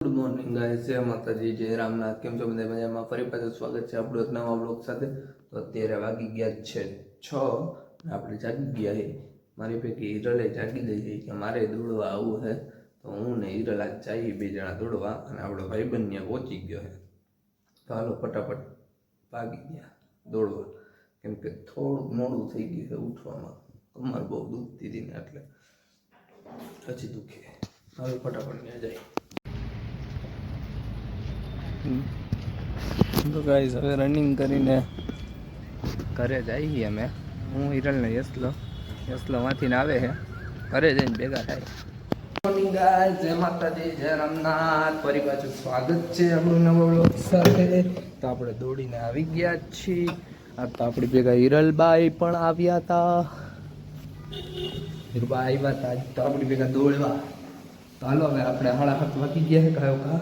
Good morning guys, જય માતાજી, જય રામનાથ. કેમ છો બધા મજામાં? ફરી પાછું સ્વાગત છે આપણું એક નવા બ્લોગ સાથે. તો અત્યારે વાગી ગયા છે 6 અને આપણે જાગી ગયા છે. મારી પૈકી હિરલે જાગી ગઈ છે કે મારે દોડવા આવવું છે. તો હું ને હિરલ આજ જઈએ બે જણા દોડવા અને આપણો ભાઈબંધ ત્યાં પહોંચી ગયો છે. તો હાલો ફટાફટ ભાગી ગયા દોડવા, કેમ કે થોડુંક મોડું થઈ ગયું છે ઉઠવામાં. કમર બહુ દુખતી હતી ને એટલે પછી દુખે. હાલો ફટાફટ ત્યાં જાય. તો ગાઈસ હવે રનિંગ કરીને ઘરે જઈએ અમે. હું હિરલ ને યસલો માંથી આવે છે, ઘરે જઈને ભેગા થાય. મોર્નિંગ ગાઈસ, જય માતાજી, જય રામનાથ. ફરી પાછું સ્વાગત છે આપણું નવા બ્લોગ સાથે. તો આપણે દોડીને આવી ગયા છીએ. આ તો આપણી ભેગા હિરલબાઈ પણ આવ્યા હતા. હિરલબાઈ આવ્યા હતા તો આપણી ભેગા દોડવા. તો હાલો હવે આપણે 7:30 વાગી ગયા છે. કયો કા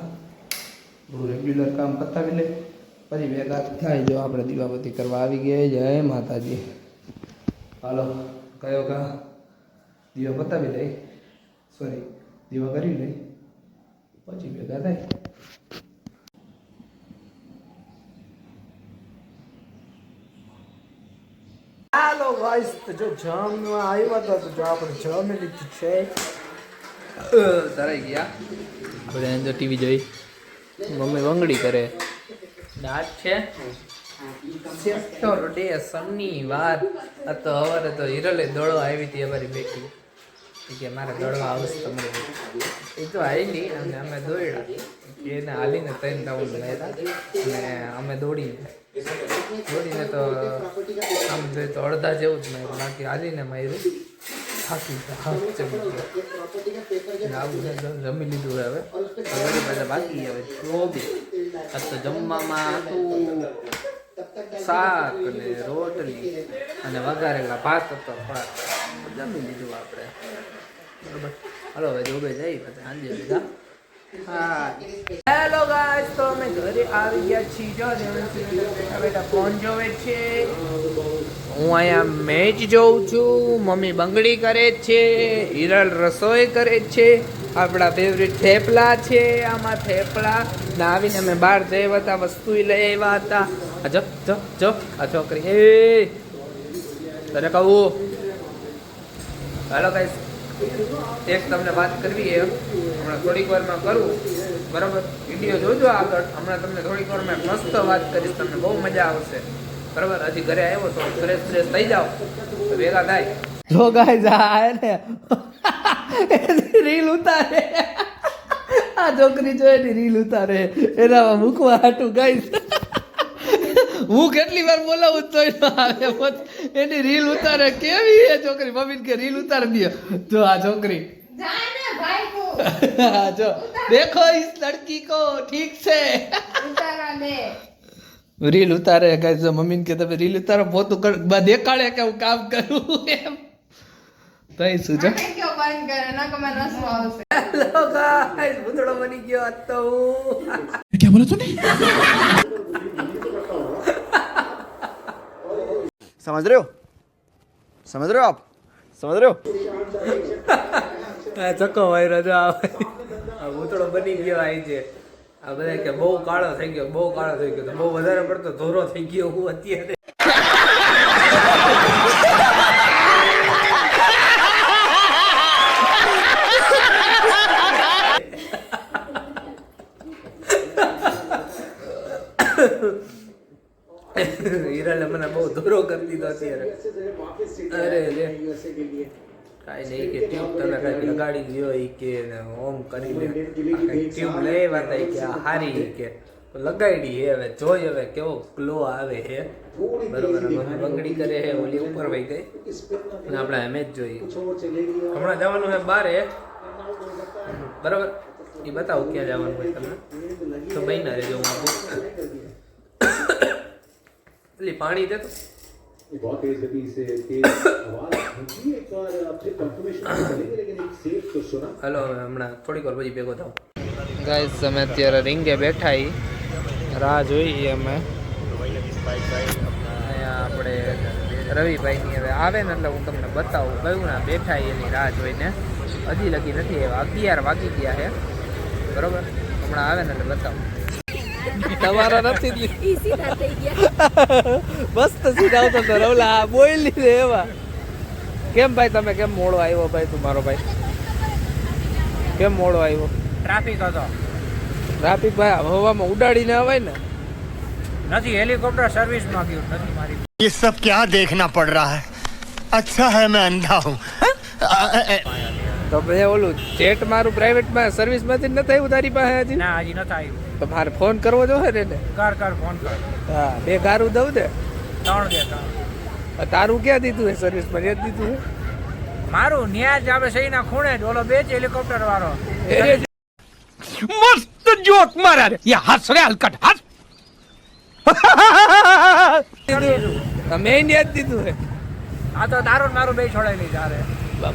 રેગ્યુલર કામ પતાવી લે પછી ભેગા થાય. જો આપણે દીવાબત્તી કરવા આવી ગયા. જય માતાજી. હાલો કયો કા દીવા પતાવી લે, સોરી દીવા કરી લે પછી ભેગા થાય. હાલો ગાઈસ, તો જો જમવા આવ્યા હતા તો જો આપણે જમી લીધું છે. તરાઈ ગયા આપણે અંદર ટીવી જોઈ. મમ્મી વંગડી કરે. આજ છે સેટરડે, શનિવાર. આ તો સવારે તો હિરલે દોડવા આવી હતી અમારી બેટી કે મારે દોડવા આવશે તમારે. એ તો આવેલી અને અમે દોડ્યા. એને હાલીને 3 રાઉન્ડ માર્યા અને અમે દોડીને તો આમ જોઈએ તો અડધા જેવું જ માર્યું, બાકી હાલીને માર્યું. થાકી જમી લીધું હવે બધા બાકી. હવે આ તો જમવામાં હતું શાક ને રોટલી અને વઘારેલા ભાત હતો. જમી લીધું આપણે, બરોબર. હાલો હવે જોબે જઈ પછી સાંજે લીધા. હા હેલો ગાઈસ, તો અમે ઘરે આવી ગયા છીએ. જો બેઠા બેઠા ફોન જોવે છે. હું અહીંયા મેચ જોઉં છું. મમ્મી બંગડી કરે છે, હિરલ રસોઈ કરે છે. આપણા ફેવરિટ થેપલા છે. આમાં થેપલા ને આવીને અમે બહાર જઈ હતા, વસ્તુ લઈ આવ્યા હતા. જો આ છોકરી એ તને કહું. હાલો ગાઈસ, એક તમને વાત કરવી છે. હમણાં થોડીક વારમાં કરું, બરાબર? વિડીયો જોજો આગળ. હમણાં તમને થોડીક વારમાં મસ્ત વાત કરીશ, તમને બહુ મજા આવશે, બરાબર? હજી ઘરે આવ્યો તો ફ્રેશ થઈ જાઓ તો ભેગા થાય. જો ગાઈસ આ ને રીલ ઉતારે, આ છોકરી જો એની રીલ ઉતારે એનામાં મૂકવા હાટું. ગાઈસ હું કેટલી વાર બોલાવું તોય ન આવે. એની રીલ ઉતારે. કેવી એ છોકરી? મમ્મી કે રીલ ઉતારી દે. જો આ છોકરી જો દેખો इस लड़की को, ठीक से રીલ ઉતારે. ગાઈસ જો મમ્મી કે તમે રીલ ઉતારો, પોતું દેખાડે કે હું કામ કરું એમ. તઈ શું છે? હેલો ગાઈસ, ભૂતળો બની ગયો આ તો. क्या बोला तूने? समझ रहे हो आप? समझ रहे हो? ચક્કો વાયરો જો આ ભૂતળો બની ગયો. આવી છે આ બધા કે બહુ કાળો થઈ ગયો, બહુ કાળો થઈ ગયો. તો બહુ વધારે પડતો ધોરો થઈ ગયો હું અત્યારે. હિરલે મને બહુ ધોરો કરી દીધો અત્યારે. અરે રે કાંઈ નહીં કે ટ્યુબ તમે કાંઈક લગાડી ગયો એ કે ઓમ કરી લે. ટ્યુબ લઈ વાતા કે આ હારી કે લગાડી. હવે જોઈ હવે કેવો ગ્લો આવે છે, બરોબર? બંગડી કરે છે, ઓલી ઉપર વહી ગઈ અને આપણે એમ જ જોઈએ. હમણાં જવાનું છે બારે, બરાબર? એ બતાવું ક્યાં જવાનું હોય તમને તો બહીના રહેજો. હું આપું પેલી પાણી દે તો. बहुत तेज गति से तेज आवाज होती है। एक बार आपसे कंफर्मेशन करेंगे, लेकिन एक सेफ तो सुना. हेलो, હમણાં થોડીક વાર પછી ભેગો થાવ. ગાઈસ અમે અત્યારે રીંગે બેઠા રાહ જોઈએ અમે. અહીંયા આપણે રવિભાઈની હવે આવે ને એટલે હું તમને બતાવું. કયું ના બેઠા એની રાહ જોઈને. હજી લગી નથી આવ્યા. 11 વાગી ગયા છે, બરોબર? હમણાં આવે ને એટલે બતાવો. તમારા નથી જ ઈ સીધા થઈ ગયા. મસ્ત સીધા આવતો તો રવલા બોલી દે એવા. કેમ ભાઈ તમે કેમ મોડો આવ્યો ભાઈ તું મારો ભાઈ? કેમ મોડો આવ્યો? ટ્રાફિક હતો. ટ્રાફિક ભાઈ હવામાં ઉડાડીને અવાય ને. નથી હેલિકોપ્ટર સર્વિસમાં ગયું નથી મારી. ये सब क्या देखना पड़ रहा है अच्छा है मैं अंधा हूँ તો મેં ઓલું જેટ મારું પ્રાઇવેટમાં સર્વિસમાંથી નથી આવ્યું તારી પાસે હજી? ના હજી નથી આવ્યું. તો મારે ફોન કરવો જોઈએ ને એને. કર ફોન કર. હા 2 ગારું દઉં દે. 3 દે 3. તારું ક્યાં દીધું હે સર્વિસમાં? એ જ દીધું હે. મારું ન્યા જ આપણે સહીના ખૂણે જ ઓલો બે જ હેલિકોપ્ટર વાળો. मस्त जोक मारा रे ये हंस रे हलकट हंस મેં જ દીધું હે. આ તો તારું ને મારું બે છોડાઈ લીધા તારે.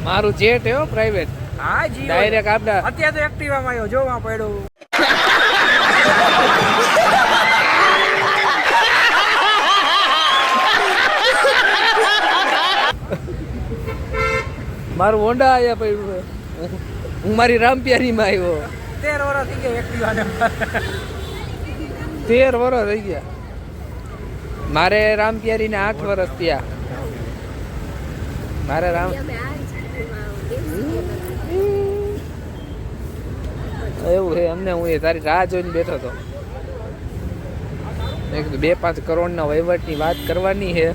મારું જેટ હે પ્રાઇવેટ. હા જી ડાયરેક્ટ આપડા અત્યારે તો એક્ટિવામાં આવ્યો જોવા પડ્યું. મારું હોન્ડા આયા પડ્યું હે. હું મારી રામપ્યારીમાં આવ્યો. 13 વર્ષ થઈ ગયા એક્ટિવાને. 13 વર્ષ થઈ ગયા. મારે રામપ્યારીને 8 વર્ષ થયા. મારે રામ અમે આ જ બેસી ગયા. એવું છે અમને. હું એ તારી રાહ જોઈને બેઠો હતો. મેં કીધું 2-5 કરોડના વહીવટની વાત કરવાની છે.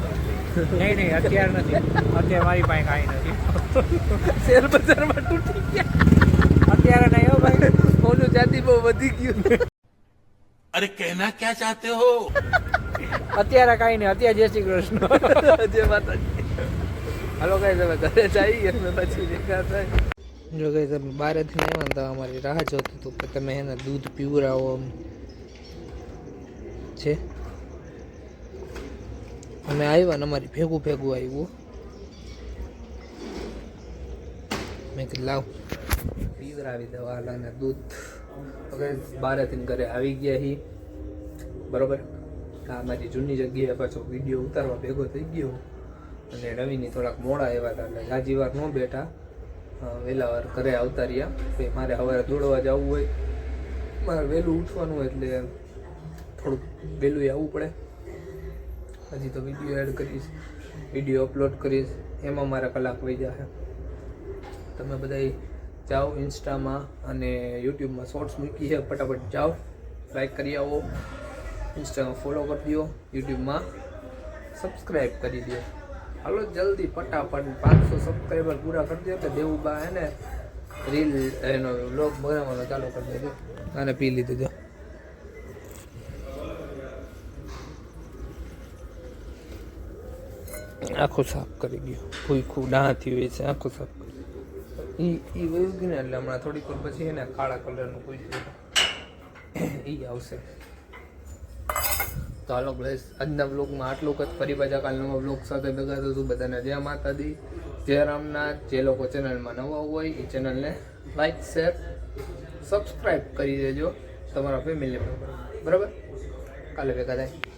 નહીં અત્યારે નથી. અત્યારે મારી પાસે કાંઈ નથી. શેર બજારમાં તૂટી ગયા. અત્યારે નહીં હો ભાઈ. ઓનું જાતિ બહુ વધી ગયું. अरे कहना क्या चाहते हो અત્યારે કાંઈ નહીં. અત્યારે જય શ્રી કૃષ્ણ. જય માતાજી. હાલો કઈ તમે ઘરે જઈ અમે પછી દેખા થાય. જો કઈ તમે બહારથી આવ્યા ને તો અમારી રાહ જોતું હતું કે તમે એને દૂધ પીવરાવો આમ છે. અમે આવ્યા ને અમારી ભેગું આવ્યું. મેં કીધું લાવ પીવરાવી દો હાલાને દૂધ. ઓકે બહારથી ઘરે આવી ગયા હી બરોબર. આ મારી જૂની જગ્યાએ પાછો વિડીયો ઉતારવા ભેગો થઈ ગયો. અને રવિની થોડાક મોડા આવ્યા હતા એટલે જાજી વાર ન બેઠા. વહેલા વાર ઘરે આવતા રહ્યા. પછી મારે સવારે દોડવા જવું હોય, મારે વહેલું ઉઠવાનું હોય એટલે થોડુંક વહેલું આવવું પડે. હજી તો વિડીયો એડ કરીશ, વિડીયો અપલોડ કરીશ, એમાં મારા કલાક વહી જશે. તમે બધા જાઓ ઇન્સ્ટામાં અને યુટ્યુબમાં શોર્ટ્સ મૂકી છે, ફટાફટ જાઓ લાઈક કરી આવો. ઇન્સ્ટામાં ફોલો કરી દો, યુટ્યુબમાં સબસ્ક્રાઈબ કરી દો. હાલો જલ્દી ફટાફટ 500 સબસ્ક્રાઈબર પૂરા કરી દો એટલે દેવુબા હે ને રીલ એનો વ્લોગ બનાવવાનો ચાલુ કરી દેજો. અને પી લીધું જો. આખું સાફ કરી ગયો. ભૂખું ડાહથી હોય છે આખું સાફ કરી. એ વયું ગયું ને એટલે હમણાં થોડીક વાર પછી એને કાળા કલરનું પૂછ્યું એ આવશે. તો હાલો ગાઈસ આજના બ્લોગમાં આટલું જ. ફરી પાછા કાલ નવા બ્લોગ સાથે ભેગા થશું. બધાને જય માતાજી, જય રામનાથ. જે લોકો ચેનલમાં નવા હોય એ ચેનલને લાઈક શેર સબસ્ક્રાઈબ કરી દેજો તમારા ફેમિલી મેમ્બર. બરાબર, કાલે ભેગા થાય.